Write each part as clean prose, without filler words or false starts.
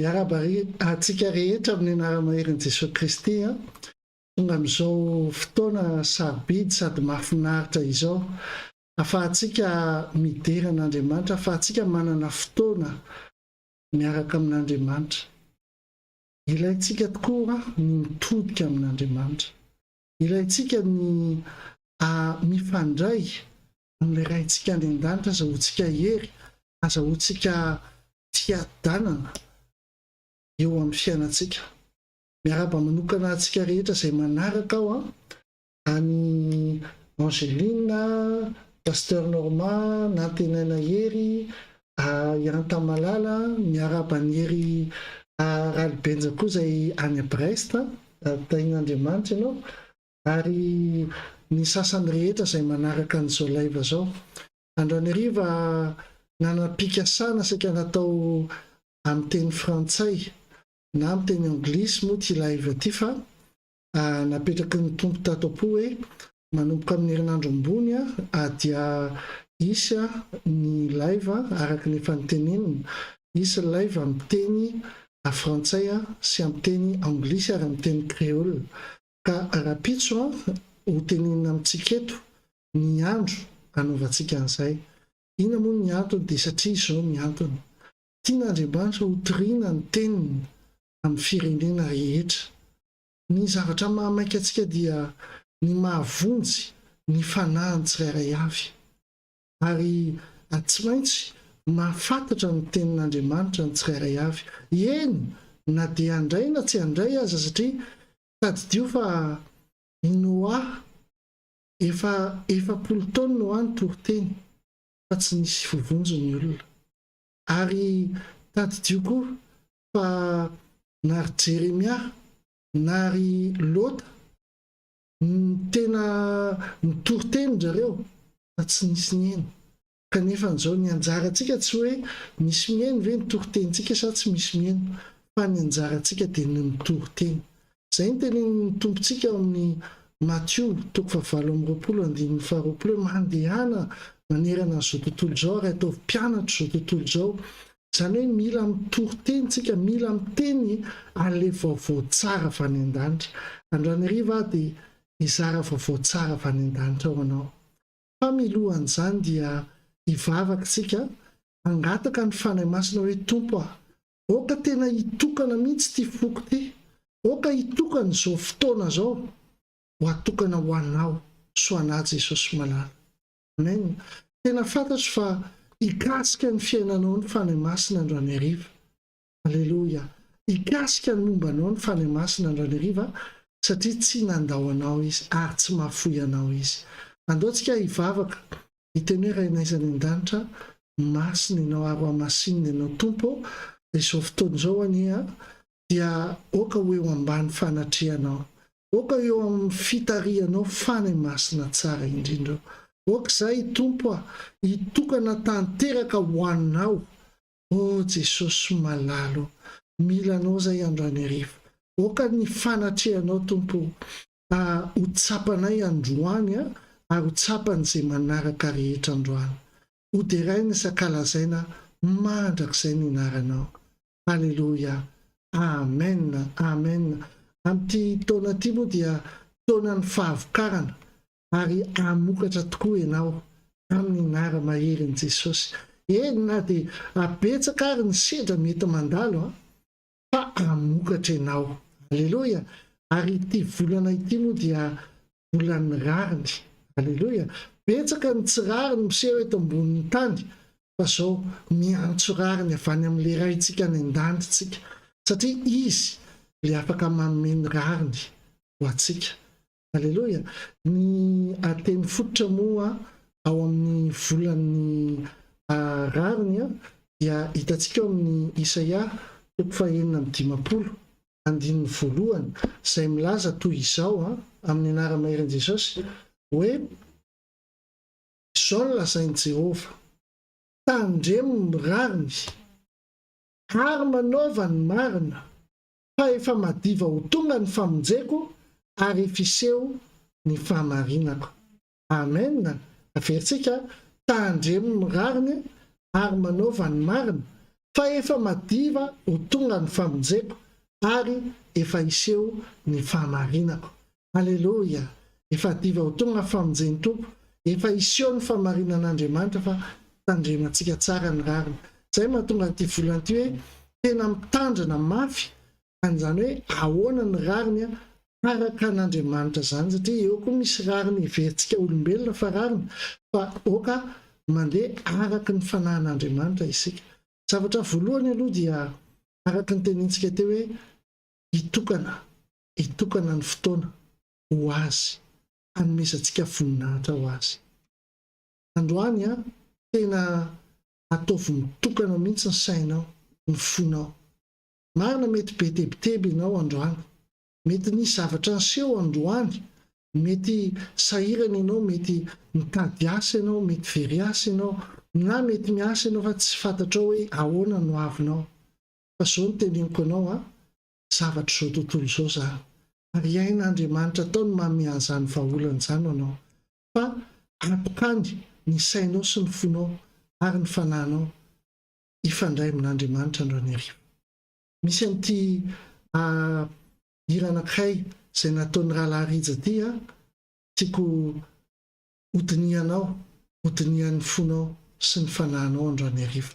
Atsika rehetra amin'ny anara-maherin' Jesosy Kristy tonga amin'izao fotoana sarobidy sady mahafinaritra izao, afahantsika midera an'Andriamanitra, afahantsika manana fotoana miaraka amin'Andriamanitra. Ilaintsika tokoa ny mitodika amin'Andriamanitra. Ilaintsika ny mifandray amin'ilay raintsika any an-danitra, azahoantsika hery, azahoantsika tiadanana eo amin'ny fiainantsika. Miaraba manokana antsika rehetra izay manaraka ao any Angeline, Pasteur Normand, Nantenaina hery, Ianta Malala, miaraba ny hery Ralibenja koa izay any Brest, Tahian'Andriamanitra ianao, ary ny sasany rehetra izay manaraka an'izao live zao. Androany hariva nanam-pikasana saika natao amin'ny teny frantsay na amin'ny teny anglisy moa ty live ty, fa napetraky ny tompo tatapo hoe manomboka amin'ny herinandro ambony dia isy ny live araky ny efa nitenenina, isy live amin'ny teny frantsay sy amin'ny teny anglisy ary amin'ny teny créole. Ka rapitso ho tenenina amintsika eto ny andro anaovantsika an'izay. Ina moa ny antony? Dia satria izao ny antony, tian'Andriamanitra ho toriana ny teniny amin'ny firenena rehetra. Ny zavatra mahamaika antsika dia ny mahavonjy ny fanahy tsirairay avy, ary tsy maintsy mahafantatra ny tenin'Andriamanitra ny tsirairay avy. Eny na dia handray na tsy handray aza, satria tadidio fa i Noa efa 100 taona Noa ny toriteny fa tsy nisy vovonjo ny olona. Ary tadidio koa fa nary Jeremia nary Lota tena nitoriteny zareo fa tsy nisy nieny. Kanefa n'izao ny anjarantsika tsy hoe misy mieny ve nitoriteny-tsika sa tsy misy mieny, fa ny anjarantsika dia ny nitoriteny. Izay ny tenenin'ny tompontsika ao amin'ny Matthieu 7:20-22 mandehana manerana n'izao tontolo izao ary ataovy mpianatra izao tontolo izao. Izany hoe mila mitoriteny-tsika, mila miteny an'ilay vaovao tsara avy any an-danitra. Androany hariva dia hizara vaovao tsara avy any an-danitra ho anao. Fa milohan'izany dia hivavaka tsika, hangataka ny fanahy masina hoe Tompo oka tena hitokana mihitsy ty foko ty, oka hitokana izao fotoana izao ho atokana ho anao, soanahy Jesosy malala. Amen. Tena fantatro fa hikasika ny fiainanao ny fanahy masina androany hariva. Alleluia. Hikasika ny mombanao ny fanahy masina androany hariva, satria tsy nandao anao izy ary tsy mahafoy anao izy. Andaontsika hivavaka, hiteny hoe raha naizany an-danitra, masina ianao ary amasinina ianao Tompo, izao fotoana izao ania dia oka ho eo ambany fanatrehanao, oka eo amin'ny fitarianao fanahy masina tsara indrindra. Oka izay Tompo hitokana tanteraka ho anao. O Jesosy malalo, milanao zay androany hariva. Oka ny fanatrehanao Tompo ho tsapanay androany ary ho tsapan'izay manaraka rehetra androany. Ho deraina sakalazaina mandrakizay ny inaranao. Alleluia. Amen. Amen. Amin'ity taona ity moa dia taonan'ny fahavokarana, ary amokatra tokoa ianao amin'ny anara-maherin' Jesosy. Eny na dia abetsaka ary ny sedra mety mandalo, fa amokatra ianao. Alleluia. Ary ity volana ity moa dia volan'ny rariny. Alleluia. Betsaka ny tsy rariny miseho eto ambonin'ny tany, fa izao miantso rariny avy any amin'ilay raintsika any an-danitritsika, satria izy le afaka manome rariny ho antsika. Alleluia. Ny ateny fototra moa ao amin'ny volan'ny rariny dia hitantsika ao amin'ny Isaia 4:9-1 izay milaza toy izao amin'ny anara-maherin' Jesosy hoe izao no lazain'i Jehova: tandremo ny rariny ary manaova ny marina, fa efa madiva ho tonga ny famonjeko ary efiseho ny fahamarinako. Amen. Averitsika: tandremo ny rariny ary manaova ny marina, fa efa madiva ho tonga ny famonjeko ary efa iseho ny famarinako. Aleloia. Efa diva ho tonga famonjeny tompo, efa iseho ny famarinan'Andriamanitra fa tandremantsika tsara ny rariny. Zay mahatonga ty volanty hoe tena mitandrina mafy, an'izany hoe ahoana ny rariny araka an'Andriamanitra zany, satria eo koa misy rariny iverintsika olombelona fa rariny, fa oka mandeha araka ny fanahin'Andriamanitra isika. Zavatra voalohany aloha dia araka ny tenintsika teo hoe hitokana ny fotoana ho azy, anomesantsika voninahitra ho azy. Androany tena ataovy mitokana mihitsy ny sainao, ny fonao. Marina mety be tebiteby ianao androany, mety nisy zavatra niseho androany, mety sahirana ianao, mety mitady asa ianao, mety very asa ianao, na mety miasa ianao fa tsy fantatrao hoe ahoana no avinao. Fa zao no teneniko anao zavatra zao tontolo zao zany. Ary ain'Andriamanitra tao ny manome an'izany vahaolana izany anao. Fa apokany ny sainao sy ny fonao ary ny fanahinao ifandray amin'Andriamanitra androany hariva. Misy an'ity hira anankiray izay nataon'ny rahalaharija ty tiako hodinian'ny fonao sy ny fanahinao androany hariva.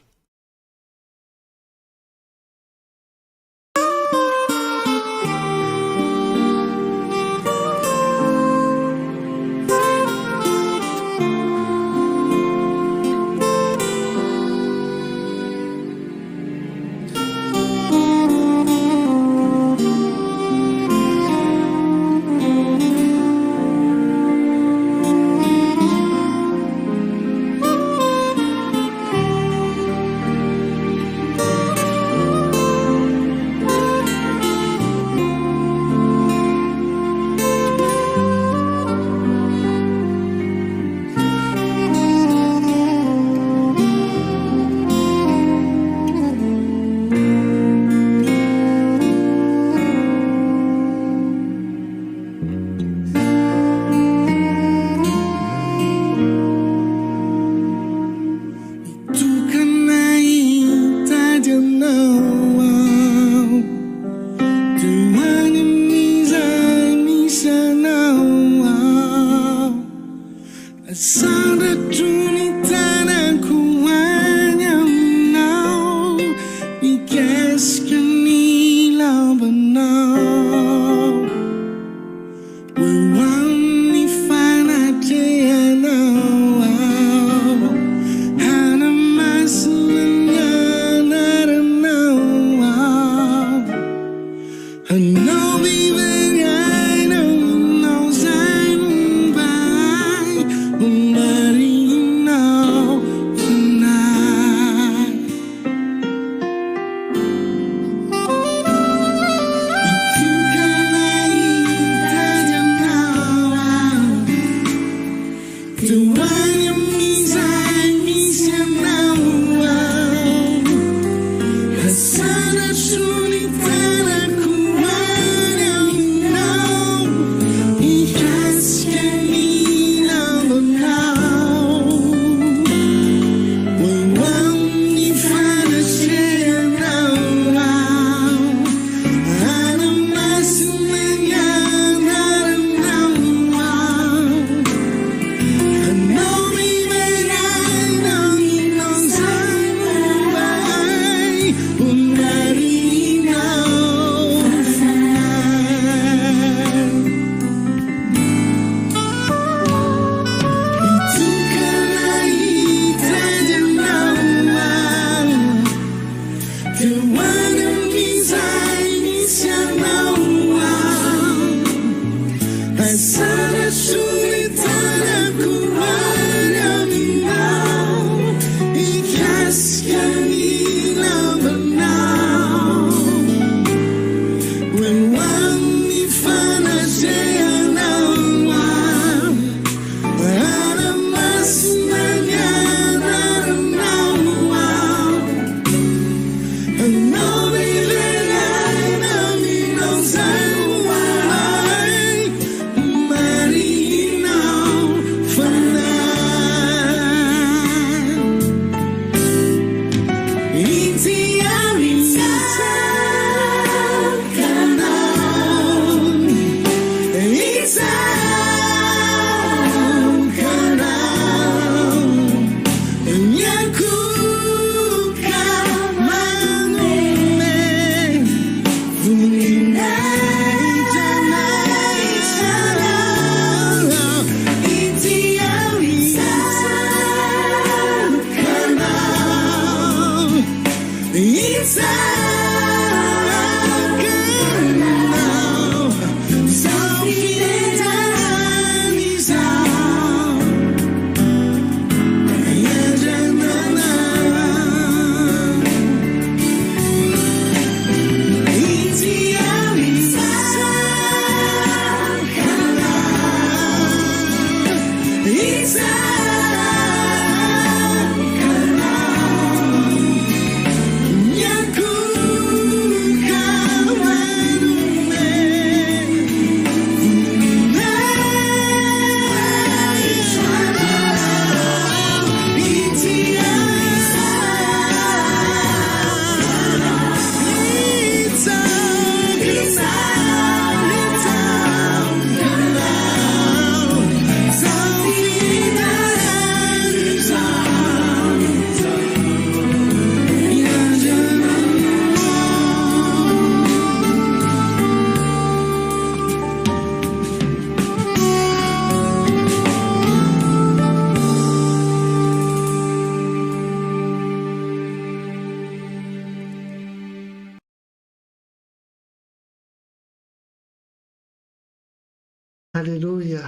Alleloia.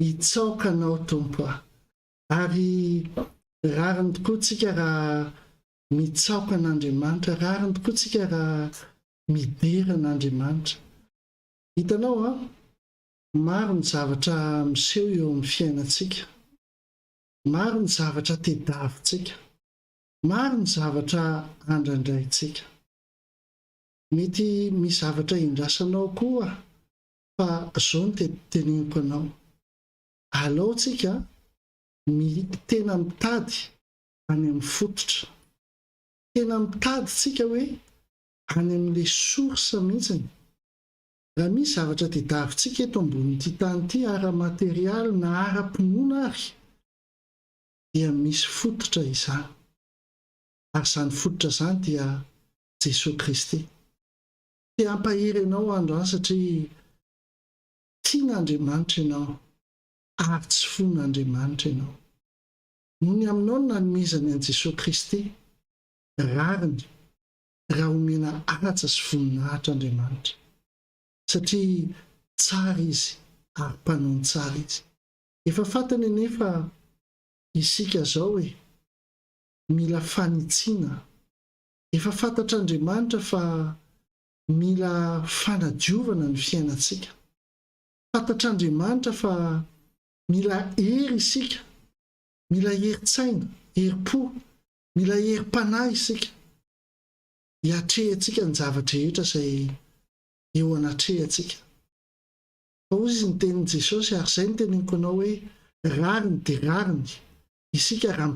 Hitsaokanao tompo ary rariny tokoa tsika raha mitsaoka an'Andriamanitra, rariny tokoa tsika raha midera an'Andriamanitra. Hitanao maro ny zavatra miseho eo amin'ny fiainantsika, maro ny zavatra tediavintsika, maro ny zavatra andrandraintsika. Mety misy zavatra indrasanao koa fa zao no teneniko anao. Alao tsika tena mitady any amin'ny fototra, tena mitady tsika hoe any amin'le source mihitsiny. Raha misy zavatra tediavintsika eto ambonin'ity tany ity, ara-materialy na ara-pinoana ary, dia misy fototra izany. Ary izany fototra izany dia Jesosy Kristy. Te hampahery ianao androany satria tian'Andriamanitra ianao ary tsy fon'Andriamanitra ianao. Noho ny aminao no nanomezany an'i Jesosy Kristy, rariny raha omena alatsa sy voninahitra Andriamanitra. Satria tsara izy ary mpanao ny tsara izy. Efa fantany anefa isika zao hoe mila fanitsiana. Efa fantatr'Andriamanitra fa mila fanadiovana ny fiainantsika. Fantatr'Andriamanitra fa mila hery isika, mila herin-tsaina, herim-po, mila herim-panahy isika. Hiatrehantsika ny zavatra rehetra izay eo anatrehantsika. Fa hoy izy ny tenin'i Jesosy, ary izay ny teneniko anao hoe rariny dia rariny isika raha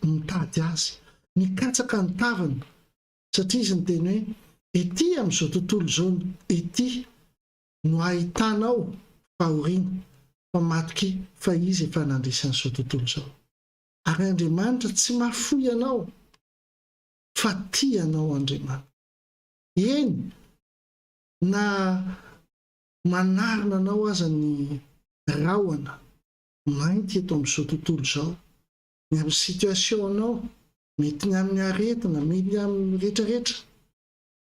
mitady azy, mikatsaka ny tavana. Satria izy ny teny hoe ety amin'izao tontolo izao ety no ahitanao fahoriana, fa matoky fa izy efa nandresan'izao tontolo izao. Ary Andriamanitra tsy mahafoy anao, fa tia anao Andriamanitra. Eny, na manarina anao aza ny rahona mainty eto amin'izao tontolo izao, ny amin'ny situation anao, mety ny amin'ny aretina, mety amin'ny rehetrarehetra,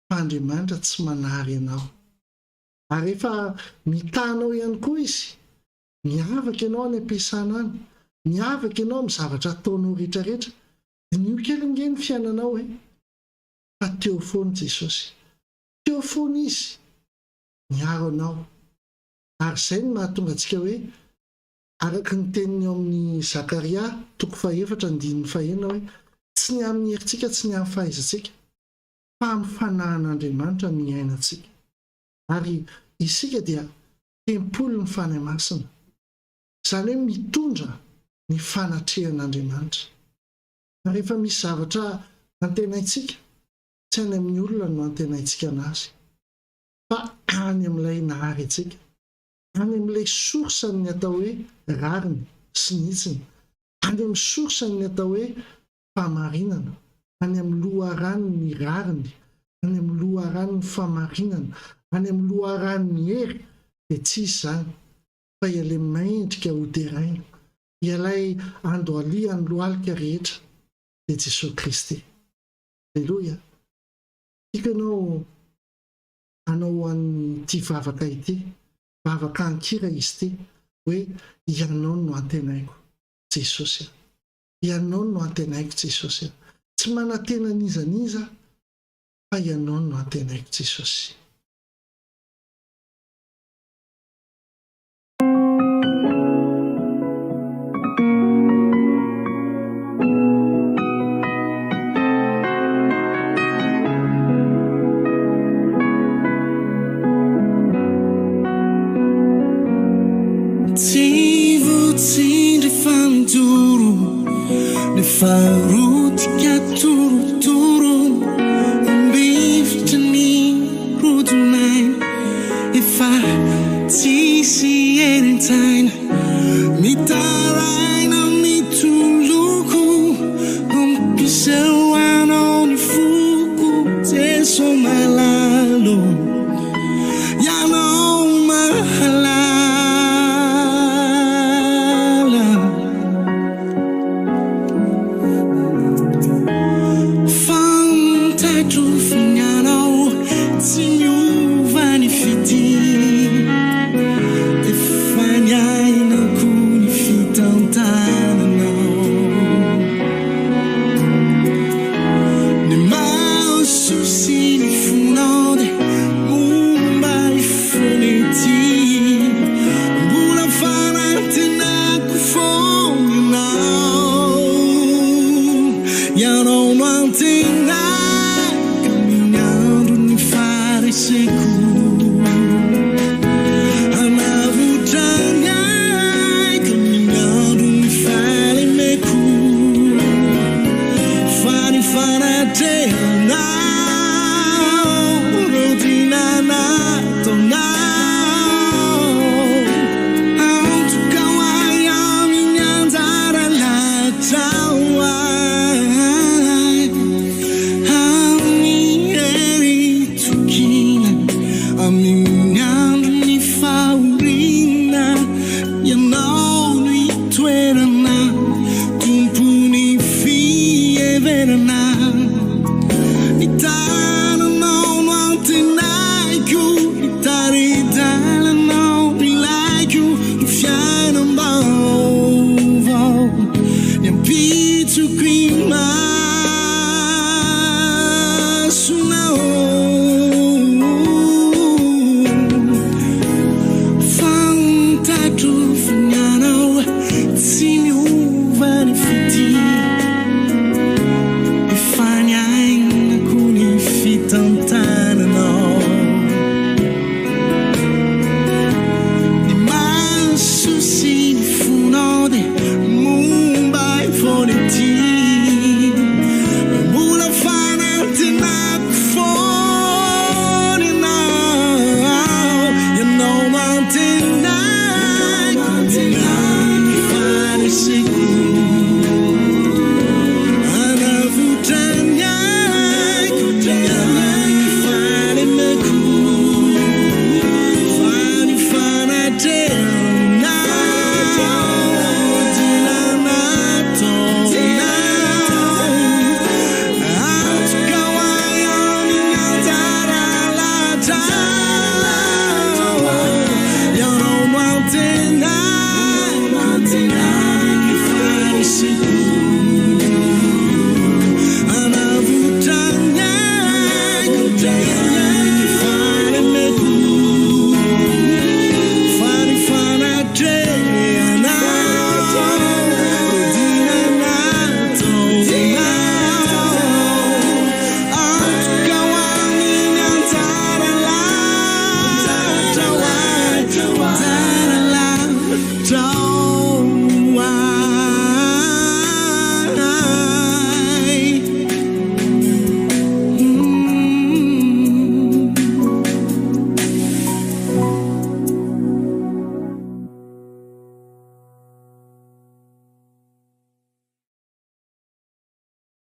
fa Andriamanitra tsy manary anao. Ary efa mitanao ihany koa izy, miavaka ianao any am-piasana any, miavaka ianao amin'ny zavatra ataonao rehetrarehetra, dia nio kelingeny fiainanao fa teo foana Jesosy, teo foana izy miaro anao. Ary izay no mahatonga antsika hoe araka ny teniny eo amin'ny Zakaria 4:4 hoe tsy ny amin'ny herintsika, tsy ny amin'ny fahaizantsika, fa amin'ny fanahin'Andriamanitra ny ainatsika. Ary isika dia tempolo ny fanahy masina, izany hoe mitondra ny fanatrehan'Andriamanitra. Ary rehefa misy zavatra antenaintsika, tsy any amin'ny olona no antenaintsika anazy, fa any amin'ilay nahary antsika, any amin'ilay sorsany ny atao hoe rariny sy nitsiny, any amin'ny sorsany ny atao hoe famarinana, any amin'ny loharano ny rariny, any amin'ny loharano ny famarinana, any amin'ny loharano ny hery, dia tsy izany fa ilay maindrika hoderaina, ilay andoaliany lohalika rehetra, dia Jesosy Kristy. Alleluia. Tiako anao an'ity vavaka ity, vavaka ankira izy ity, hoe ianao no antenaiko Jesosy, ianao no antenaiko Jesosy. Tsy manantena nizaniza, fa ianao no antenaiko Jesosy. Farutika turuturu Mbifchani rudunai Ifa tisi erentain Mitaraina mituluku Umpisewana nifuku Teso malalo Yanao mahala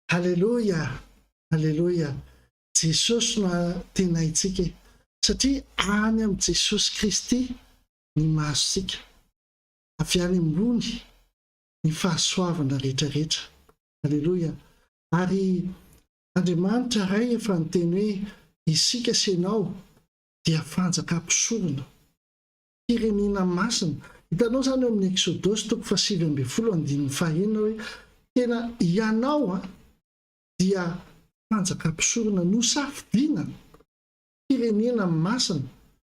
Halleloja, halleloja. Jesosy no tenaitsika satria any amin'ny Jesosy Kristy ny masosika avy any ambony ny fahasoavana rehetrarehetra. Halleloja. Ary Andriamanitra ray efa niteny hoe isika sy ianao dia fanjaka ampisorona, firenena masina. Hitanao zany eo amin'ny Exodosy 7:20 hoe tena ianao dia fanjaka ampisorona nosafidiana, firenena masina.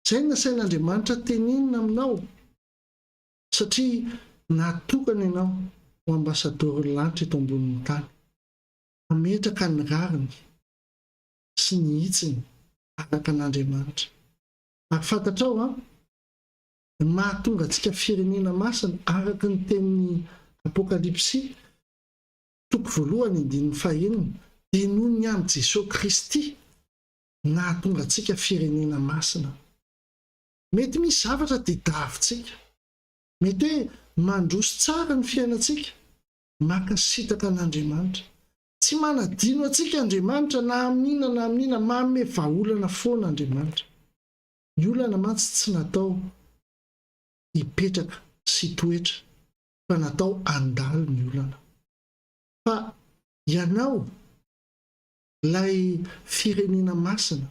Zay nasain'Andriamanitra tenenina aminao satria natokana ianao ho ambasador'ny lanitra eto ambonin'ny tany, ametraka ny rariny sy ny hitsiny araka an'Andriamanitra. Ary fantatrao ny mahatonga antsika firenena masina araka ny tenin'ny Apokalipsy 1:1 dia noho ny amin'ny Jesosy Kristy nahatonga antsika firenena masina. Mety misy zavatra tadiavintsika, mety hoe mandroso tsara ny fiainantsika, makasitaka an'Andriamanitra. Tsy manadino antsika Andriamanitra na amin'ina manome vahaolana foana Andriamanitra. Ny olana mantsy tsy natao hipetraka sy toetra, fa natao andalo ny olana. Fa ianao lay firenena masina,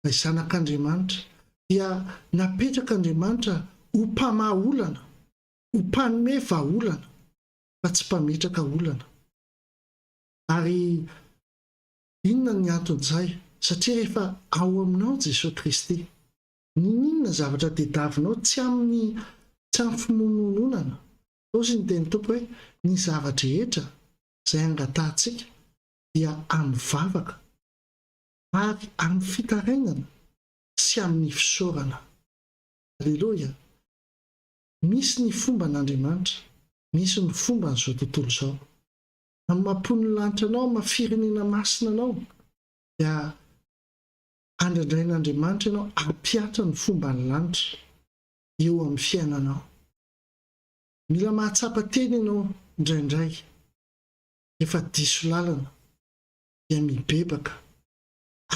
lay zanak'Andriamanitra, dia napetraka Andriamanitra ho mpamaha olana, ho mpanome vahaolana, fa tsy mpametraka olana. Ary inona ny anton'izay? Satria rehefa ao aminao Jesosy Kristy, ninona zavatra tadiavinao tsy amin'ny fimonoanana. Ozy ny teny tompo hoe ny zavatra rehetra izay angatantsika dia amin'ny vavaka ary amin'ny fitarainana sy amin'ny fisaorana. Alleloia. Misy ny fomba n'Andriamanitra, misy ny fomba n'izao tontolo izao. Amin'ny mampony lanitra anao, mafirenena masina anao, dia andraindrain'Andriamanitra ianao hampiatra ny fomba ny lanitra eo amin'ny fiainanao. Mila mahatsapa teny ianao indraindray, efa diso lalana dia mibebaka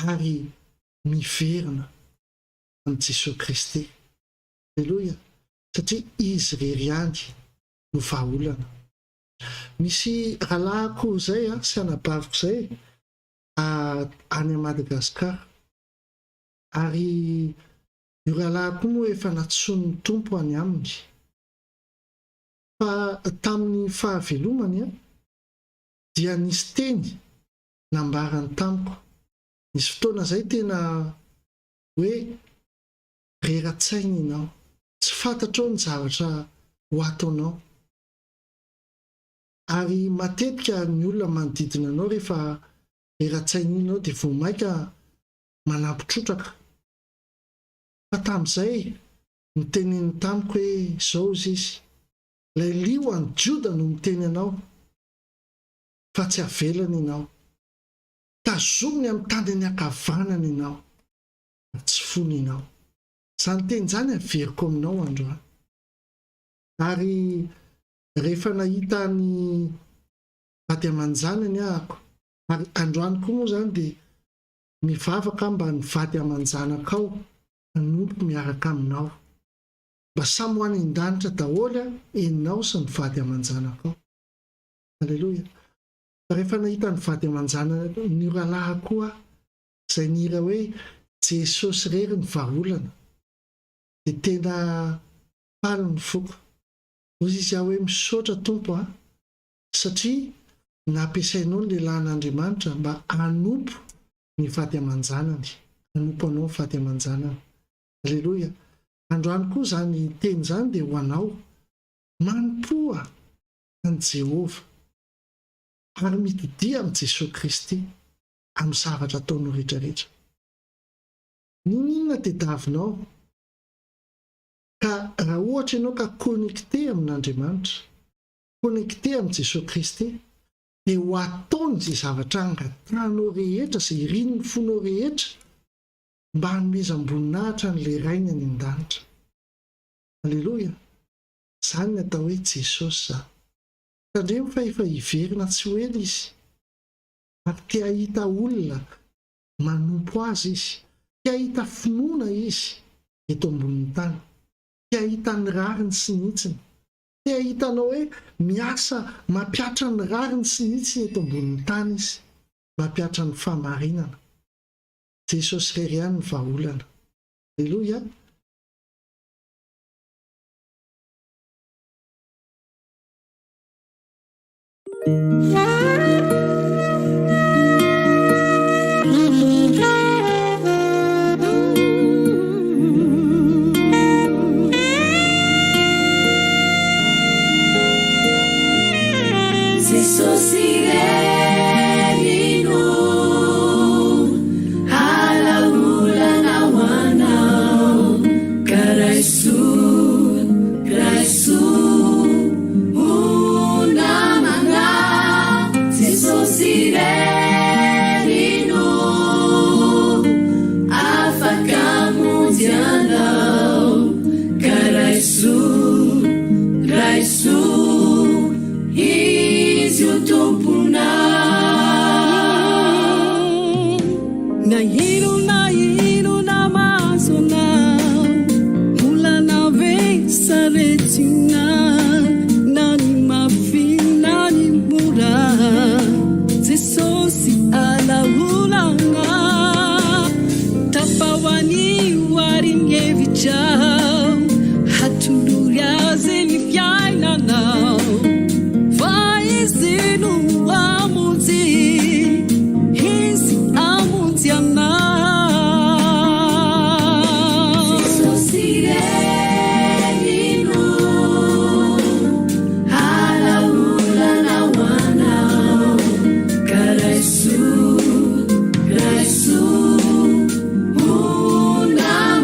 ary miverina amin'ny Jesosy Kristy. Alleloia. Satria izy rery ihany no vahaolana. Misy rahalahy koa izay sy anabaviko izay any Madagasikara, ary io rahalahy koa moa efa natson'ny tompo any amin'ny. Fa tamin'ny fahavelomany dia nisy teny nambarany tamiko. Nisy fotoana izay tena hoe reratsaina ianao, tsy fantatrao ny zavatra ho ataonao. Ary matetika ny olona manodidina anao rehefa reratsaina ianao dia vao maika manampitrotraka. Fa tamin'izay niteneniny tamiko hoe izao izy, ilay lio any Joda no miteny anao fa tsy avelana ianao, tazominy amin'ny tandreny ankavanana ianao, tsy fony ianao. Izany teny izany averiko aminao androany. Ary rehefa nahita ny vady aman-janany ahako, ary androany koa moa izany dia mivavaka mba ny vady aman-janaka ao nanompo miaraka aminao, mba samy ho any an-danitra daholo enao sy ny vady aman-janaka ao. Alleloia. Rehefa nahita ny vady aman-janany ny rahalahy koa izay nira hoe Jesosy rery ny vahaolana, dia tena faly ny foko. Ozy izy hoe misaotra tompo satria nampiasainao ny lehilahin'Andriamanitra mba hanompo ny vady aman-janany, hanompo anao ny vady aman-janany. Alleloia. Androany koa izany teny izany dia ho anao, manompoa any Jehova ary mitodia amin'ny Jesosy Kristy amin'ny zavatra ataonao rehetrarehetra. Ninona tadiavinao? Ka raha ohatra ianao ka connecté amin'Andriamanitra, connecté amin'ny Jesosy Kristy, dia ho ataony izay zavatra angatanao rehetra, izay rinony fonao rehetra, mba hanomezam-boninahitra n'ilay rainy any an-danitra. Alleloia. Izany ny atao hoe Jesosy izany. Tandremo fa efa hiverina tsy ho ela izy, ary te hahita olona manompo azy izy, te hahita finoana izy eto ambonin'ny tany, te hahita ny rariny sy nitsiny, te hahitanao hoe miasa mampiatra ny rariny sy nitsiny eto ambonin'ny tany izy, mampiatra ny famarinana. Jesosy rery ihany ny vahaolana. Alleloia. Una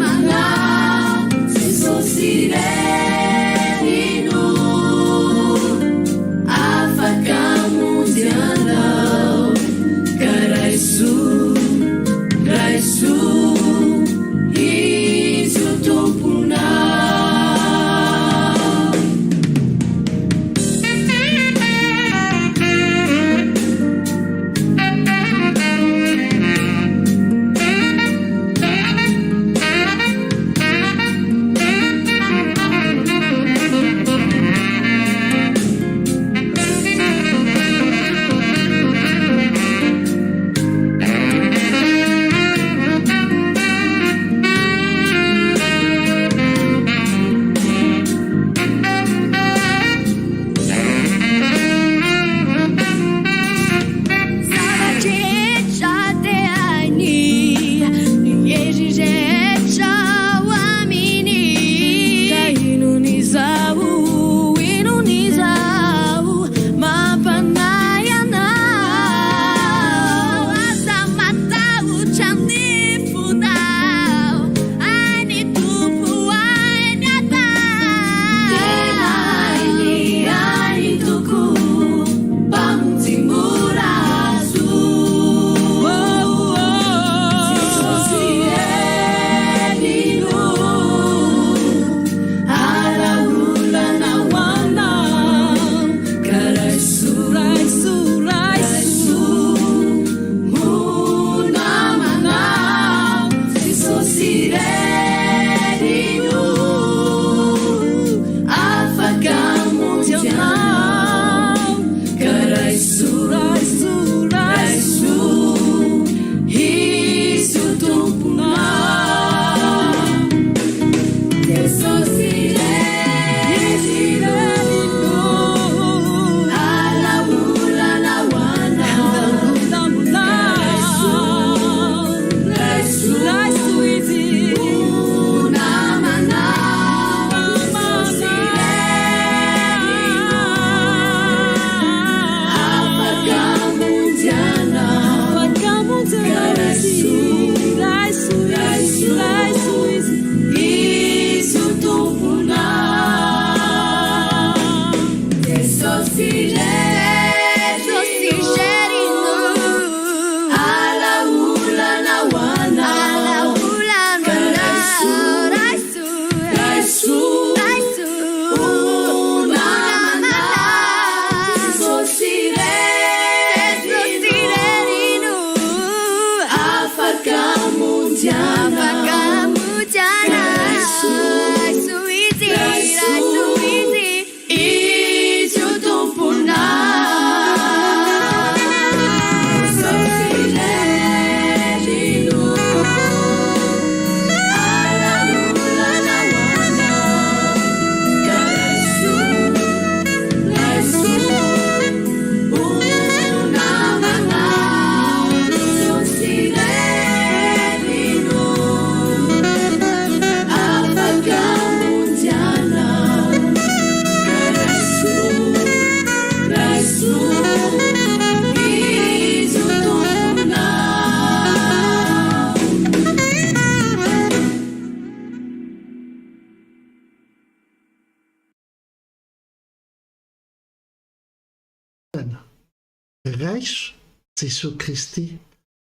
raiso Jesosy Kristy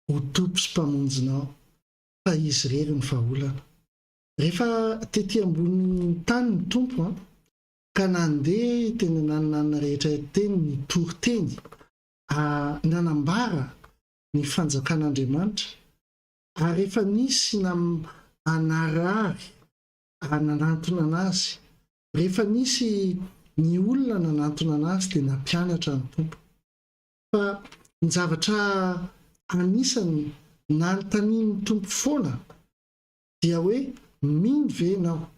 ho tompo sy mpamonjinao fa izy rery ny vahaolana. Rehefa tety ambony tany ny tompo ka nandeha teny nanana rehetra teny ny tory teny nanambara ny fanjakan'Andriamanitra ary rehefa nisy anarary nanantona anazy, rehefa nisy ny olona nanantona anazy dia nampianatra ny tompo. Fa ny zavatra anisany nanontanian'ny tompo foana dia hoe mino ve ianao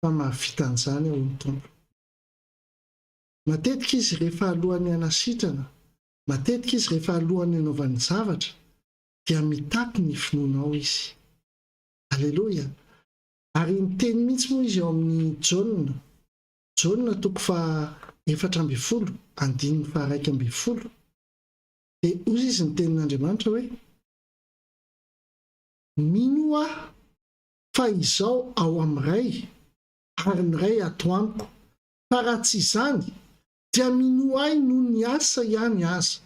fa mahavita an'izany ao ny tompo. Matetika izy rehefa alohan'ny hanasitrana, matetika izy rehefa alohan'ny hanaovany zavatra dia mitaky ny finoanao izy. Alleloia. Ary ny teny mihitsy moa izy ao amin'ny Jauna toko fa 4:10, 1:1. Dia ozy izy ny tenin'Andriamanitra hoe mino aho fa izao ao amin'ny ray ary ny ray ato amiko, fa raha tsy izany dia mino ahy noho ny asa ihany aza.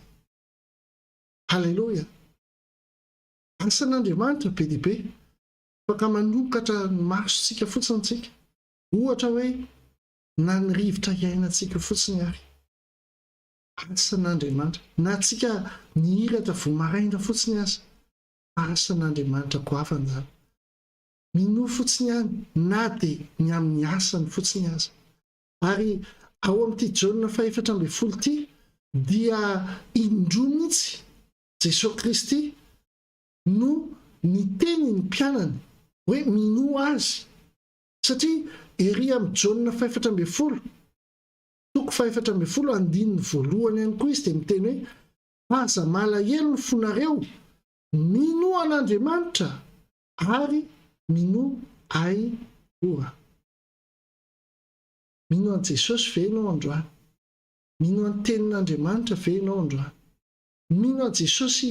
Halleloia. Asan'Andriamanitra be dia be, afaka manokatra ny masontsika fotsiny tsika, ohatra hoe na ny rivotra iainantsika fotsiny ary. Asan'Andriamanitra, na tsika nihiratra vomaraina fotsiny aza, asan'Andriamanitra goavana izany. Mino fotsiny ihany na dia ny amin'ny asany fotsiny aza. Ary ao amin'ity Jauna fa 4:10 ity dia indroa mihitsy Jesosy Kristy no niteny ny mpianany hoe mino azy, satria ery amin'ny Jauna fa 4:10 toko fa 4:10 andininy voalohany ihany koa izy dia miteny hoe aza malahelo ny fonareo, mino an'Andriamanitra ary mino ahy koa. Mino an Jesosy ve ianao androany? Mino an tenin'Andriamanitra ve ianao androany? Mino an Jesosy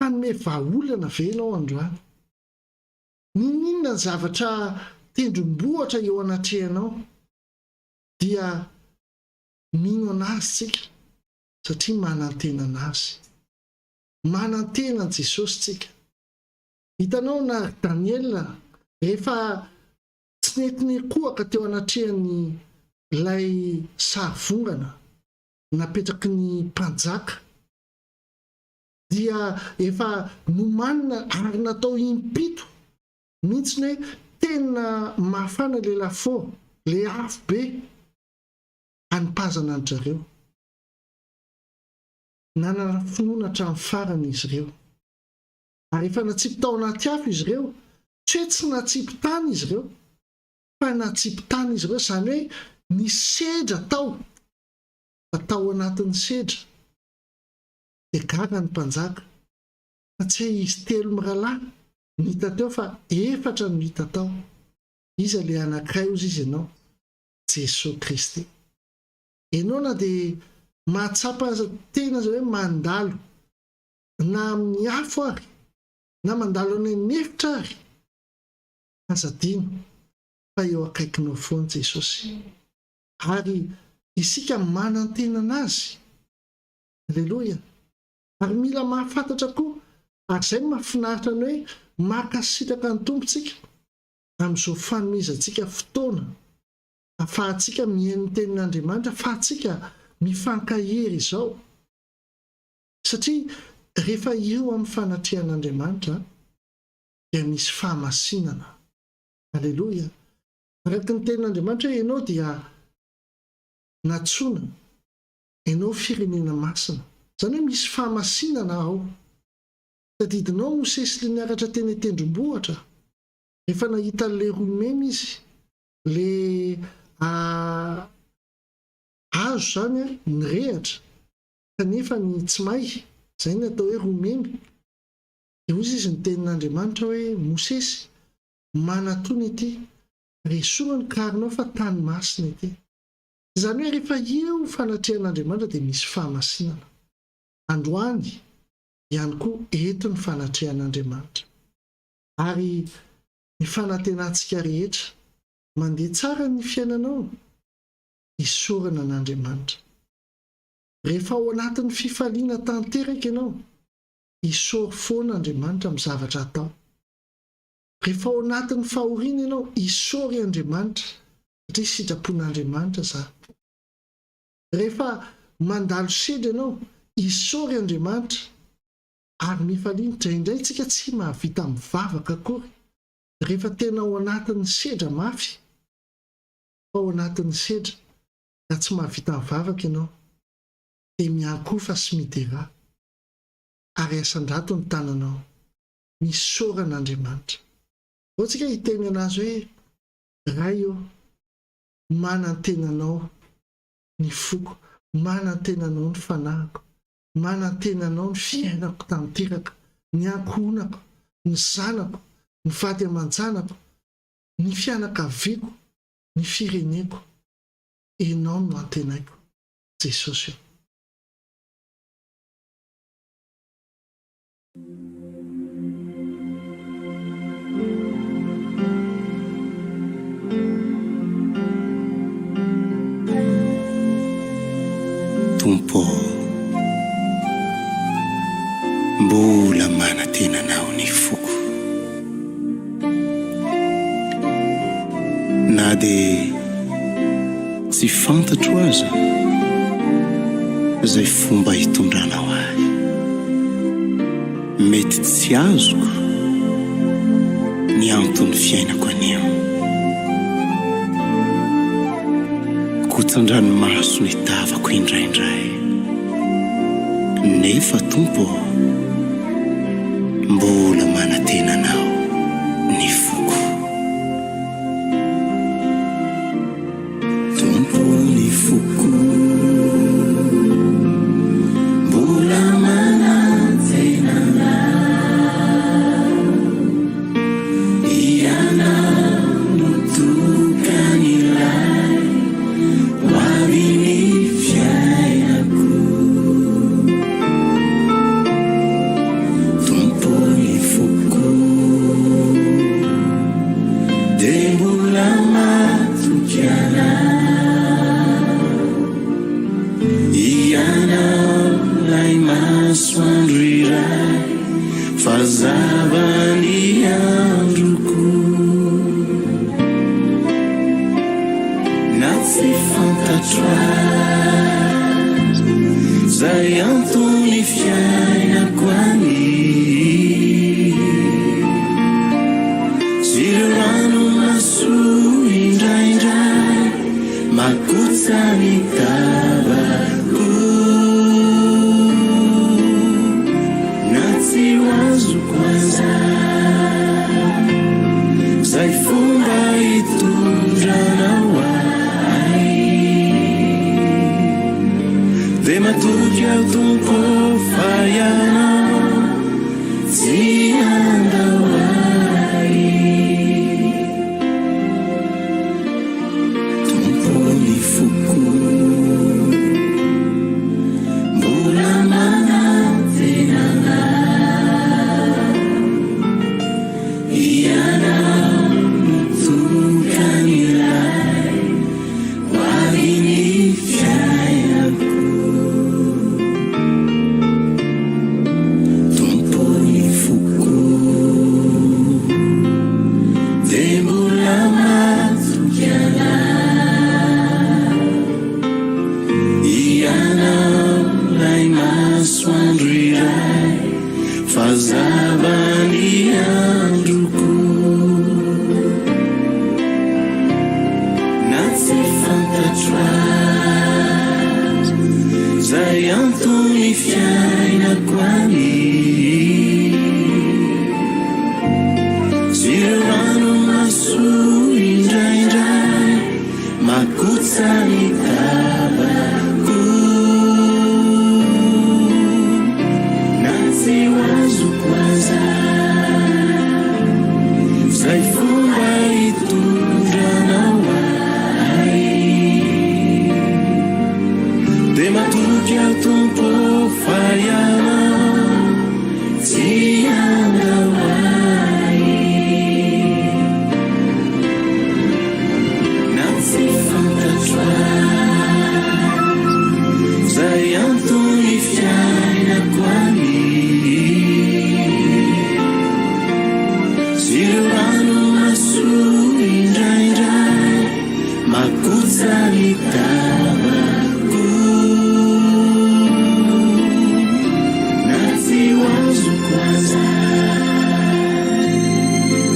hanome vahaolana ve ianao androany? Ninona ny zavatra tendrombohatra eo anatrehanao dia mino anazy tsika, satria manantena anazy, manantena an Jesosy tsika. Hitanao na Daniela rehefa tsy nentiny kohaka teo anatrehany ilay sarivongana napetraky ny mpanjaka, dia efa nomanina ary natao impito mihitsy hoe tena mafana le lafo, le afo be anipazana an zareo. Nanana finoana hatramin'ny farany izy ireo. Ary efa natsipy tao anaty afo izy ireo, tsy hoe tsy natsipy tany izy ireo, fa natsipy tany izy ireo, izany hoe ny sedra tao anatin'ny sedra. Dia gaga ny mpanjaka, fa tsy izy 3 mirahalahy ny hita teo fa 4 no hita tao. Iza le anankiray ozy izy ianao? Jesosy Kristy. Ianao na dia mahatsapa aza tena zao hoe mandalo na amin'ny afo ary na mandalo any nefitra ary, azadino fa eo akaikinao foana Jesosy, ary isika manantena anazy. Alleloia. Ary mila mahafantatra koa, ary izay mahafinaritra ny hoe makasitraka ny tompontsika amin'izao fanomezantsika fotoana, ahafahantsika mihaino ny tenin'Andriamanitra, ahafahantsika mifankahery izao. Satria rehefa eo amin'ny fanatrehan'Andriamanitra dia misy fahamasinana. Alleloia. Araka ny tenin'Andriamanitra hoe ianao dia natsoina, ianao firenena masina. Zany hoe misy fahamasinana ao. Tadidinao Mosesy le niakatra teny tendrombohitra. Rehefa nahita le romeny izy, le hazo zany ny rehatra, kanefa ny tsy may, zay ny atao hoe romeny. Dia ozy izy ny tenin'Andriamanitra hoe Mosesy, manatony ity, resoa ny karinao fa tany masina ity. Zany hoe rehefa eo fanatrehan'Andriamanitra dia misy fahamasinana. Androany ihany koa eto ny fanatrehan'Andriamanitra. Ary ny fanantenantsika rehetra mandeha tsara ny fiainanao, isorana an'Andriamanitra. Rehefa ao anatin'ny fifaliana tanteraka ianao, isory foana Andriamanitra amin'ny zavatra atao. Rehefa ao anatin'ny fahoriana ianao, isory Andriamanitra satria sitrapon'Andriamanitra zany. Rehefa mandalo sedra ianao, isory Andriamanitra. Ary mifaliana indraindray tsika tsy mahavita mivavaka akory. Rehefa tena ao anatin'ny sedra mafy, ao anatin'ny sedra ka tsy mahavita mivavaka ianao, dia miankofa sy midera. Ary asan-drato ny tananao, misoran'Andriamanitra. Ao tsika hiteny anazy hoe, ray io, manantenanao ny foko, manantenanao ny fanahiko, manantenanao ny fiainako tanteraka, ny ankohonako, ny zanako, ny vady aman-janako, ny fianakaviako, ny fireneko. Ianao no antenaiko, Jesosy. Tompo, mbola manantenanao ny foko. Na dia tsy fantatro aza izay fomba hitondranao ahy, mety tsy azoko ny antony fiainako anio. Kotsan-dranomaso ny tavako indraindray, nefa Tompo, mbola manantenanao ny foko. Tompo, ny foko mbola manantenanao, ianao no tokan'ilay ho avy ny fiainako. Tompo, ny foko dia mbola matoky anao, ianao lay masoandro iray fazava ny androko. Na tsy fantatro azy zay antony fiainako any, sy ireo ranomaso indraindray makotsa ny tavako. Na tsy ho azoko aza zay fomba hitondranao ahy, dia matoky ao Tompo fa ianao tsy andao ahy. Tompo, ny foko mbola manantenanao, ianao no tokan'ilay ho avy ny fiainako. fitiavako na tsy ho azoko aza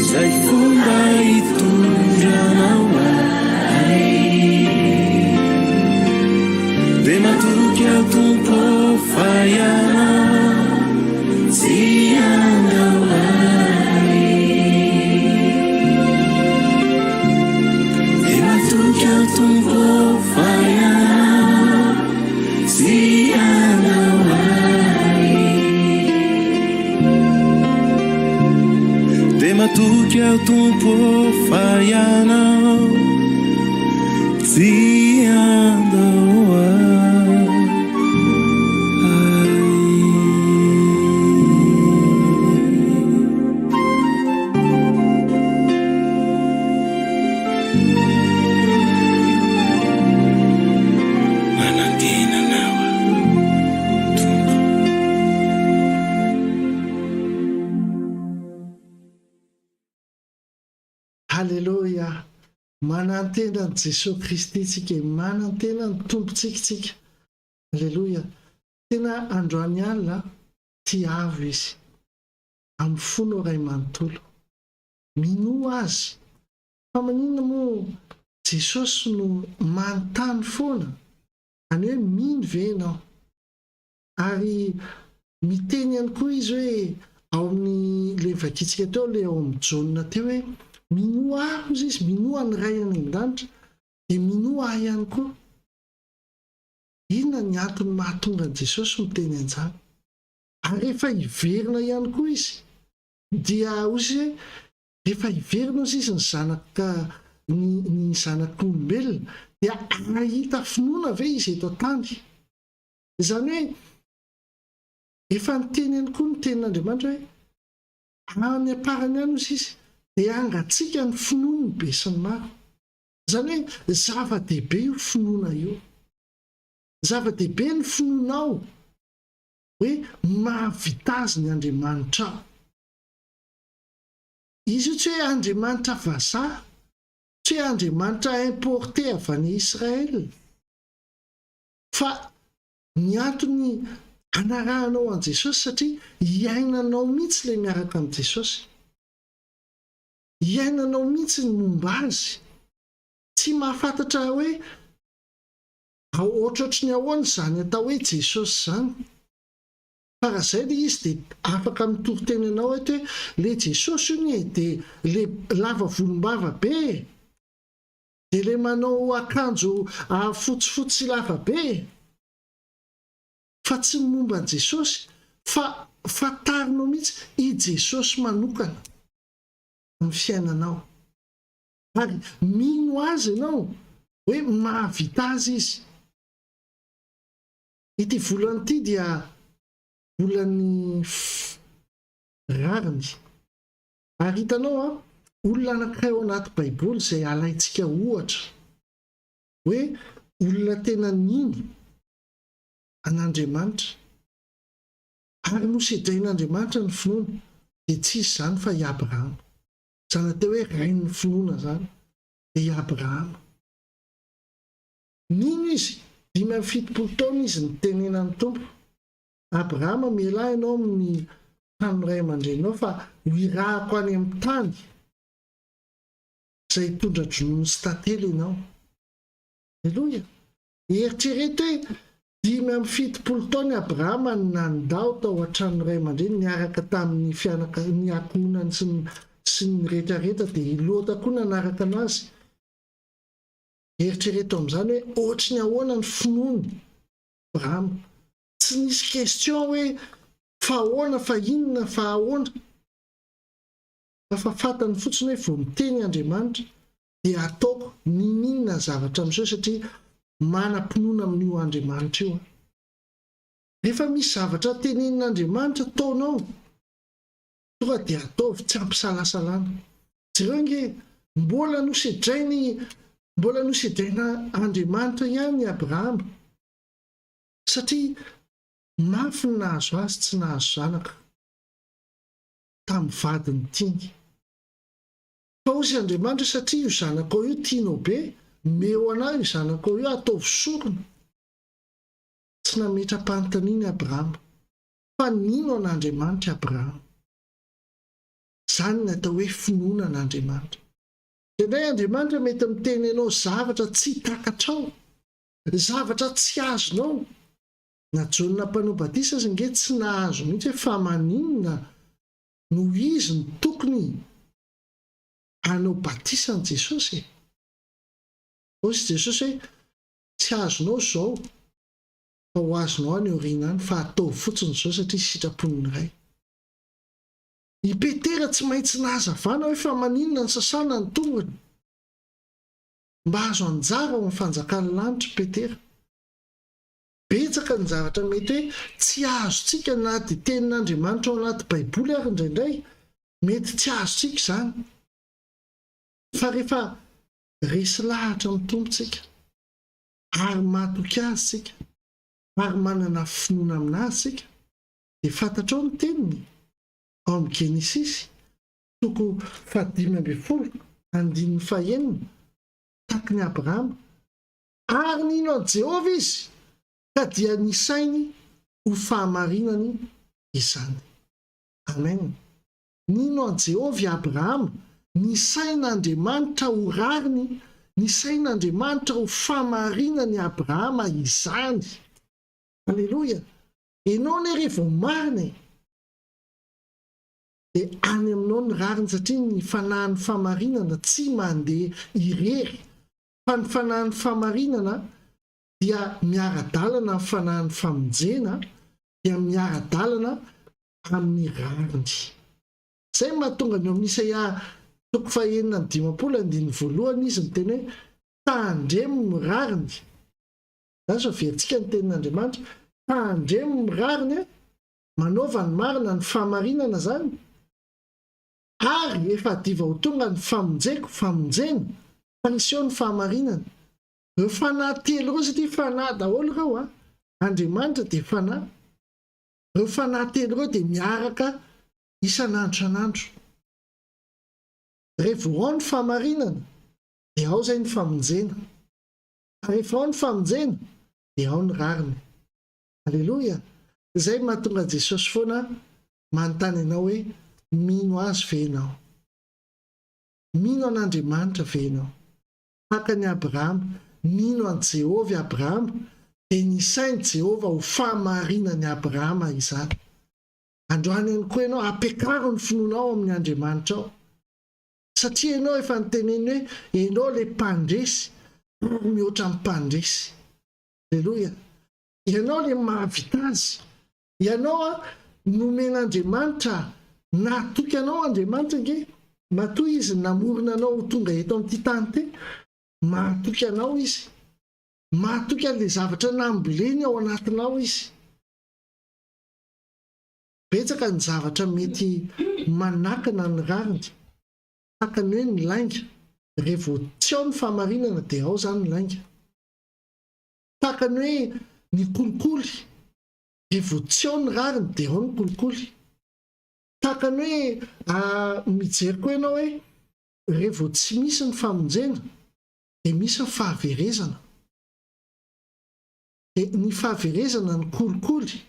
zay fomba hitondranao ahy de matoky ao tompo fa ianao tsy andao ahy de matoky ao tompo fa ianao tsy andao ahy de matoky ao tompo fa ianao tsy andao ahy. Halleloia, manantena ny Jesosy Kristy tsika, manantena ny tompontsika. Halleloia, tena androany alina tiavo izy amin'ny fony ray manontolo mino azy fa maninona moa Jesosy no manontany foana any hoe mino ve ianao, ary miteny ihany koa izy hoe ao amin'ny le vakitsika teo le ao amin'ny jaunina teo hoe mino aho izy, mino any ray any an-danitra de mino ahy ihany koa. Inona ny antony mahatonga an Jesosy miteny an'izany? Ary rehefa hiverina ihany koa izy dia ozy hoe rehefa hiverina ozy izy ny zanak'olombelona dia ahita finoana ve izy eto an-tany? Izany hoe efa niteny ihany koa ny tenin'Andriamanitra hoe any aparany any ozy izy dia angatsika ny finoany ny be sy ny maro. Izany hoe zava-dehibe io finoana io, zava-dehibe ny finoanao hoe mahavita azy ny Andriamanitra. Izy io tsy hoe Andriamanitra vazaha, tsy hoe Andriamanitra importé avy any Israel, fa ny antony anarahanao an Jesosy satria iainanao mihitsy le miaraka amin'ny Jesosy, iainanao mihitsy ny momba azy, tsy mahafantatra hoe ohatrotry ny ahoana zany atao hoe Jesosy zany. Fa raha izay le izy dia afaka mitory-teny anao hoe le Jesosy io ny dia le lava volombava be, dia le manao akanjo fotsifotsy lava be, fa tsy momba an Jesosy, fa fantarinao mihitsy i Jesosy manokana amin'ny fiainanao, ary mino azy ianao hoe mahavita azy izy. Ity volany ity dia volany rariny, ary hitanao olona anankiray ao anaty baiboly izay alaintsika ohatra hoe olona tena nino an'Andriamanitra ary nosedrain'Andriamanitra ny finoana, dia tsy izy zany fa i Abrahama. Zany teo hoe rain'ny finoana zany dia i Abrahama. Nino izy? 570 taona izy nitenenan'ny Tompo. Abrahama mialahy ianao amin'ny trano ray aman-drenao fa hirahako any amin'ny tany izay hitondra dronono sy tantely ianao. Alleloia. Eritrereto hoe 570 taona i Abrahama nandao tao an-trano ray aman-dreny niaraka tamin'ny ny ankohonany sy ny rehetrarehetra, dia ilota koa nanaraka anazy. Eritrereto amin'izany hoe ohatry ny ahoana ny finoany Abrahama. Tsy nisy question hoe fa ahoana, fa inona, fa ahoana. Fa fantany fotsiny hoe vao miteny Andriamanitra dia ataoko ninina zavatra amin'izao satria manam-pinoana amin'io Andriamanitra io. Rehefa misy zavatra tenenin'Andriamanitra taonao, tonga dia ataovy tsy ampisalasalana. Jereo nge mbola nosedraina Andriamanitra ihany i Abrahama, satria mafy ny nahazo azy tsy nahazo zanaka tamin'ny vadiny tiany. Fa ozy Andriamanitra satria io zanakao io tianao be, meo anao io zanako io ataovy sorona. Tsy nametra-panontaniana i Abrahama fa nino an'Andriamanitra Abrahama. Zany ny atao hoe finoana an'Andriamanitra. Indray Andriamanitra mety miteny ianao zavatra tsy takatrao, zavatra tsy azonao. Na Jona mpanao batisa azy nge tsy nahazo mihitsy hoe fa maninona no izy ny tokony hanao batisa ny Jesosy. Ozy Jesosy hoe tsy azonao zao fa ho azonao any aoriana any, fa atao fotsiny zao satria sitrapon'ny ray. I Petera tsy maintsy nahazavana hoe fa maninona ny sasana ny tongony. Mba azo anjara ao amin'ny fanjakan'ny lanitra Petera. Betsaka ny zavatra mety hoe tsy azontsika na dia tenin'Andriamanitra ao anaty baiboly ary indraindray mety tsy azontsika izany. Fa rehefa resy lahatra amin'ny tompontsika ary matoky azy tsika ary manana finoana aminazy tsika dia fantatrao ny teniny ao amin'ny Genesisy 15:9 taky ny Abrahama. Ary nino an Jehovah izy ka dia nisainy ho fahamarinany izany. Amen. Nino an Jehovah i Abrahama, nisain'Andriamanitra ho rariny, nisain'Andriamanitra ho fahamarinany Abrahama izany. Alleloia. Ianao ne rehefa marina dia any aminao ny rariny, satria ny fanahin'ny fahamarinana tsy mandeha irery, fa ny fanahin'ny fahamarinana dia miara-dalana amin'ny fanahin'ny famonjena, dia miara-dalana amin'ny rariny. Zay mahatonga ny amin'ny Isaia 9:50 izy miteny hoe tandremo ny rariny. Azo averintsika ny tenin'Andriamanitra, tandremo ny rariny, manaova ny marina ny fahamarinana zany. Ary efa diva ho tonga ny famonjena, faniseo ny fahamarinana. Reo fanahy telo reo, satria fanahy daholo reo Andriamanitra dia fanahy. Reo fanahy telo reo dia miaraka isan'andro. Rehefa ao ny fahamarinana dia ao zay ny famonjena. Rehefa ao ny famonjena dia ao ny rariny. Alleloia. Zay mahatonga Jesosy foana manontany ianao hoe mino azy ve ianao? Mino an'Andriamanitra ve ianao? Haka ny Abrahama, mino an Jehovah i Abrahama, dia nisainy Jehovah ho fahamarinany Abrahama izany. Androany ihany koa ianao ampiakaro ny finoanao amin'ny Andriamanitra ao. Satria ianao efa niteneny hoe ianao le mpandresy mihoatra amin'ny mpandresy. Alleloia. Ianao le mahavita azy. Ianao nomen'Andriamanitra, natoky anao Andriamanitra nge, matoy izy namorona anao ho tonga eto amin'ity tany ty, mahatoky anao izy, mahatoky an'ilay zavatra namboleny ao anatinao izy. Betsaka ny zavatra mety manakana ny rariny, haka ny hoe ny lainga, rehefa tsy ao ny fahamarinana dia ao zany ny lainga. Tahaka ny hoe ny kolikoly, rehefa tsy ao ny rariny dia ao ny kolikoly. Tahaka ny hoe mijery koa ianao hoe rehefa tsy misy ny famonjena dia misy ny fahaverezana. Dia ny fahaverezana, ny kolikoly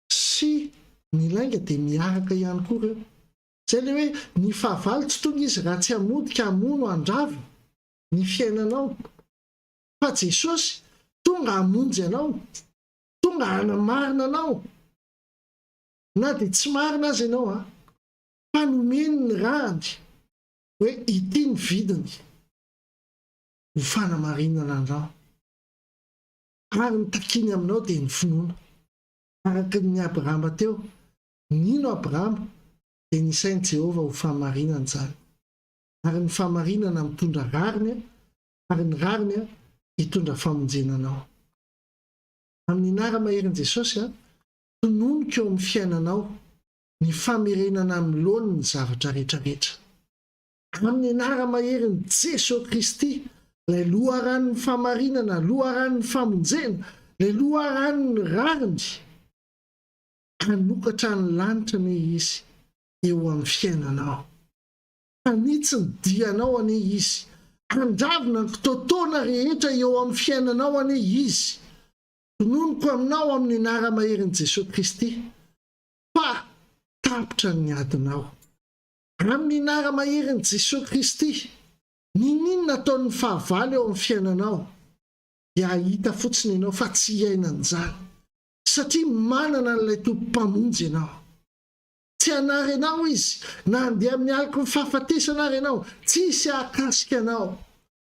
sy ny lainga dia miaraka ihany koa ireo. Zay le hoe ny fahavalo tsy tonga izy raha tsy hamodika hamono handrava ny fiainanao. Fa Jesosy tonga hamonjy anao, tonga hanamarina anao. Na dia tsy marina azy ianao fa nomeny ny rahany hoe ity ny vidiny ho fanamarinana anao. Ary ny takiny aminao dia ny finoana. Araka ny Abrahama teo, nino Abrahama dia nisainy Jehovah ho fahamarinana zany. Ary ny fahamarinana mitondra rariny, ary ny rariny hitondra famonjena anao. Amin'ny anara-maherin'i Jesosy tononika eo amin'ny fiainanao ny famerenana amin'ny laony ny zavatra rehetrarehetra. Amin'ny anara-maherin'i Jesosy Kristy, ilay loharan'ny fahamarinana, loharan'ny famonjena, ilay loharan'ny rariny, hanokatra ny lanitra ane izy eo amin'ny fiainanao. Hanitsy ny dianao ane izy andravina ny fotoatoana rehetra eo amin'ny fiainanao ane izy tononoko aminao amin'ny anara-maherin'i Jesosy Kristy fa tapitra ny adinao amin'ny anara-maherin'i Jesosy Kristy. Ninona ataon'ny fahavalo eo amin'ny fiainanao dia hita fotsiny ianao fa tsy iainan'izany satria manana n'ilay tompo-pamonjy ianao. Tsy hanary anao izy na andeha amin'ny aloko ny fahafatesana ary ianao tsy isy ahakasika anao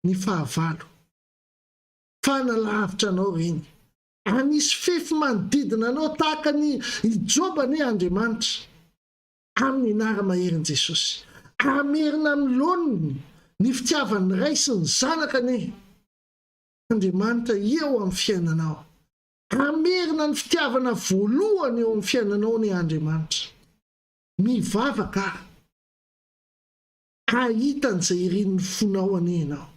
ny fahavalo fa nalavitra anao reny. Anisy fefy manodidina anao tahaka ny ijobany Andriamanitra amin'ny anara-maherin'i Jesosy. Amerina amin'ny loniny ny fitiavan'ny ray sy ny zanaka ne Andriamanitra eo amin'ny fiainanao. Amerina ny fitiavana voalohany eo amin'ny fiainanao ny Andriamanitra. Mivavaka ahitan'izay irin'ny fonao ane ianao.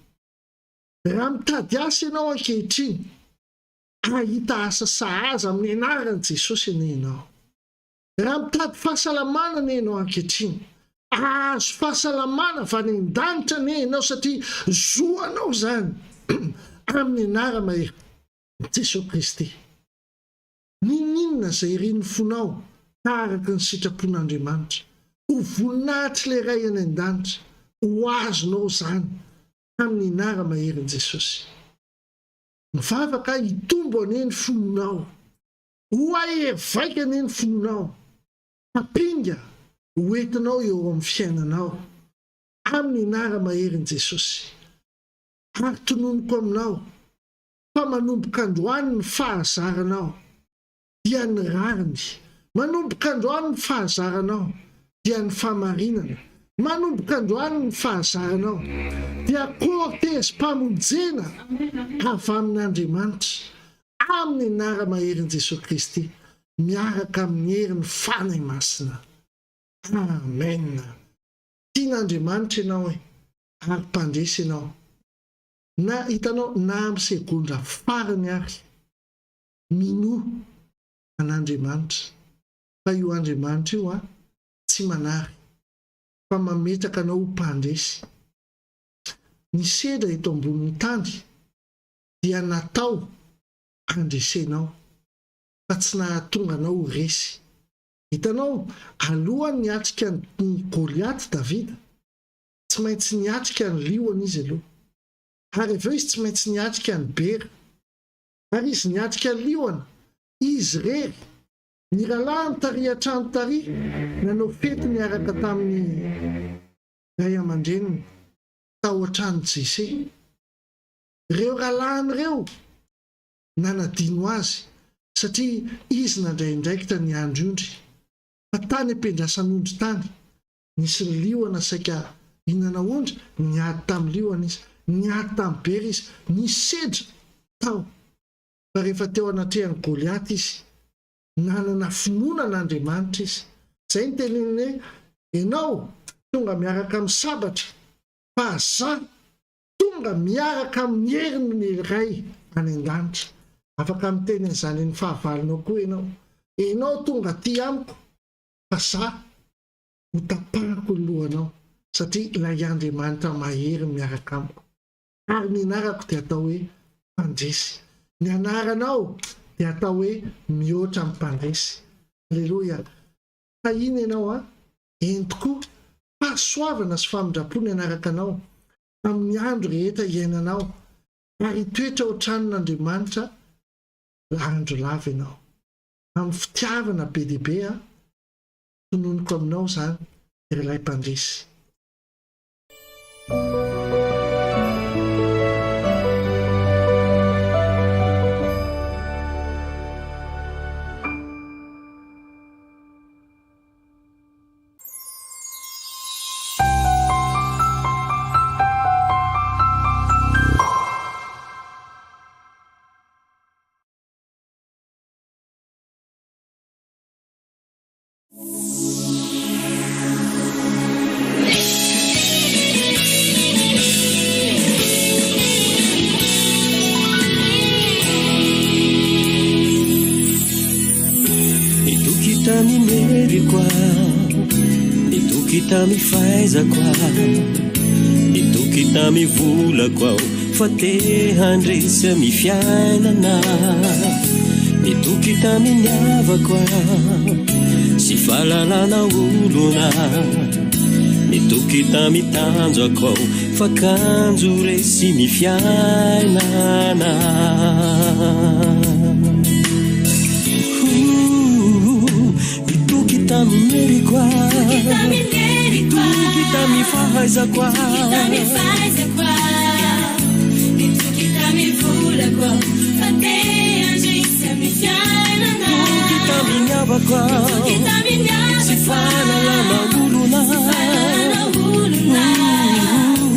Raha mitady asa ianao ankehitriny ahita asa sahaza amin'ny anaran'i Jesosy ane ianao. Raha mitady fahasalamana ane ianao ankehitriny azo fahasalamana fa ny an-danitra ane ianao satria zoanao zany amin'ny anara-maherin'i Jesosy Kristy. Ninona izay irin'ny fonao araka ny sitrapon'Andriamanitra ho voninahitra ilay ray any an-danitra ho azonao zany amin'ny anara-maherin'i Jesosy. Mivavaka hitombo ane ny fononao ho ahevaika ane ny fononao apinga hoentinao eo amin'ny fiainanao amin'ny anara-maherin'i Jesosy. Ary tononoko aminao fa manomboka androany ny fahazaranao dia ny rariny, manomboka androany ny fahazaranao dia ny famarinana, manomboka androany ny fahazaranao dia kortezim-pamonjena avy amin'Andriamanitra amin'ny anara-maherin'i Jesosy Kristy miaraka amin'ny herin'ny fanahy masina. Amen. Tian'Andriamanitra ianao ary mpandresy ianao na hitanao na amin'ny segondra farany ary mino an'Andriamanitra fa io Andriamanitra io tsy manary fa mametraka anao ho mpandresy. Ny sedra eto ambonin'ny tany dia natao andresenao fa tsy nahatonga anao ho resy. Hitanao alohan'ny niatrika ny Goliaty Davida tsy maintsy niatrika ny lioana izy aloha ary aveo izy tsy maintsy niatrika ny bera ary izy niatrika ny lioana izy rery ny rahalahy ny taria an-trano taria nanao fety niaraka tamin'ny ray aman-dreniny tao an-trano Jese. Reo rahalahiny nanadino azy satria izy nandraindraikitra ny androndry fa tany ampendrasan'ondry tany nisy ny lioana saika inana ondry niady tamin'ny lioana izy, niady tamin'ny bera izy, nisedra tao fa rehefa teo anatrehan'ny Goliaty izy nanana finoanan'Andriamanitra izy. Zay ny teneniny ianao tonga miaraka amin'ny sabatra fa za tonga miaraka amin'ny herin'ny ray any an-danitra. Afaka miteny an'izany ny fahavalonao koa ianao tonga ty amiko fa za ho tapahako ny lohanao satria ilay Andriamanitra mahery miaraka amiko ary ny anarako dia atao hoe mpandresy, ny anaranao dia atao hoe mihoatra amin'ny mpandresy. Alleloia. Tahiana ianao entiko fahasoavana sy famindrapony anaraka anao amin'ny andro rehetra iainanao ary toetra ho tranon'Andriamanitra andro lava ianao amin'ny fitiavana be dehibe tononoko aminao zany ilay mpandresy. Nitoky tamy fahaizako nitoky hita mivolako ao fa te handresy mifiainana mitoky taminiavako ao sy fahalalana olona mitoky tamitanjako ao fa kanjo resy mifiainana mitoky tamimeriko ao mitoky tamifahaizako ao mitoky tamivolako ao fa te handresy mifiainana mitoky taminiavako ao sy fahalalana olona mitoky tamitanjako ao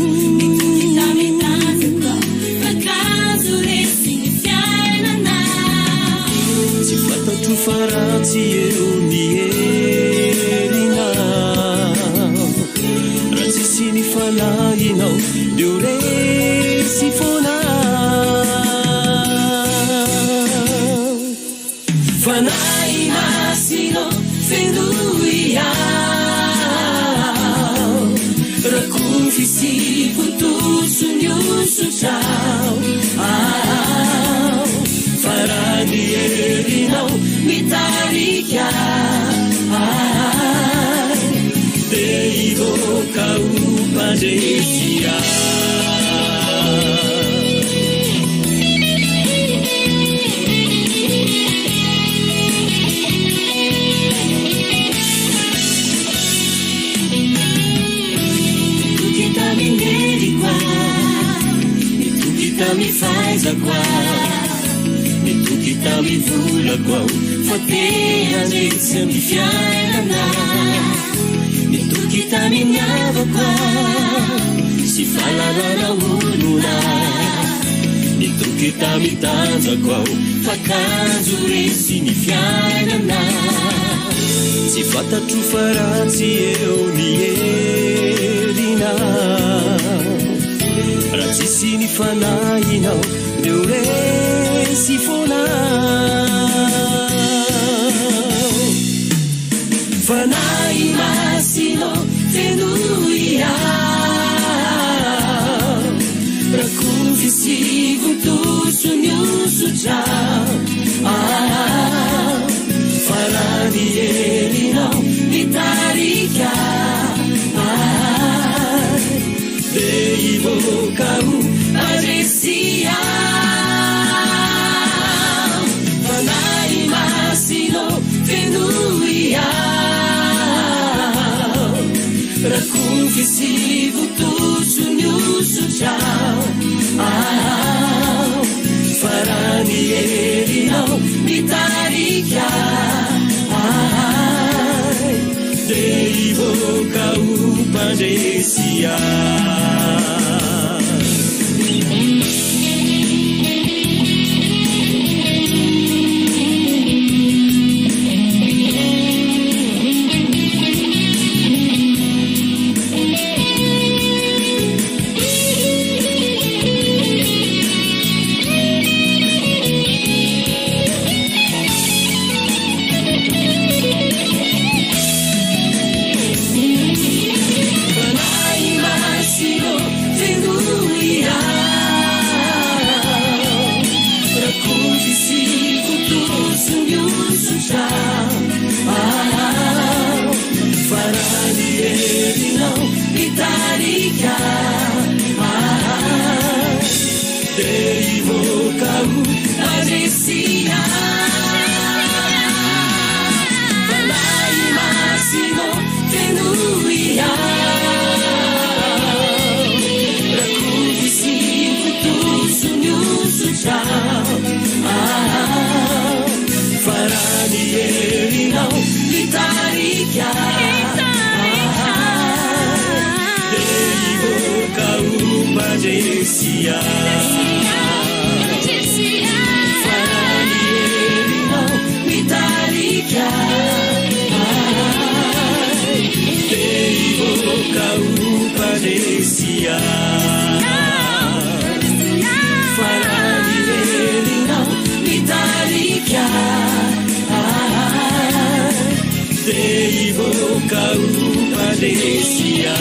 fa kanjo resy mifiainana tsy fantatro faratsy eo ny herinao raha tsisy ny fanahinao deo resy foana fanahy masino fendoy ao raha kofisy potoso ny osotrao ao farany herinao mitarika ao de ivoaka o mpandresy mitoky tamineriko mitoky tamifaizako mitoky tamivolako ao fa te handresy mifiainana mitoky taminiavako sy fahalalana olona mitoky tamitanjako ao fa kanjo resy mifiainana tsy fantatro faratsy eo ny herinao raha tsisy ny fanahinao deo resy foana fanahy masino fendoy ao raha kofisy votoso ny osotrao ao farany herinao mitarika ao de ivoaka o handresy ao fanahy masino fendoy ao raha kofisy votoso ny osotrao ao farany herinao mitarika ao de ivoaka o mpandresy Dei boca upa desia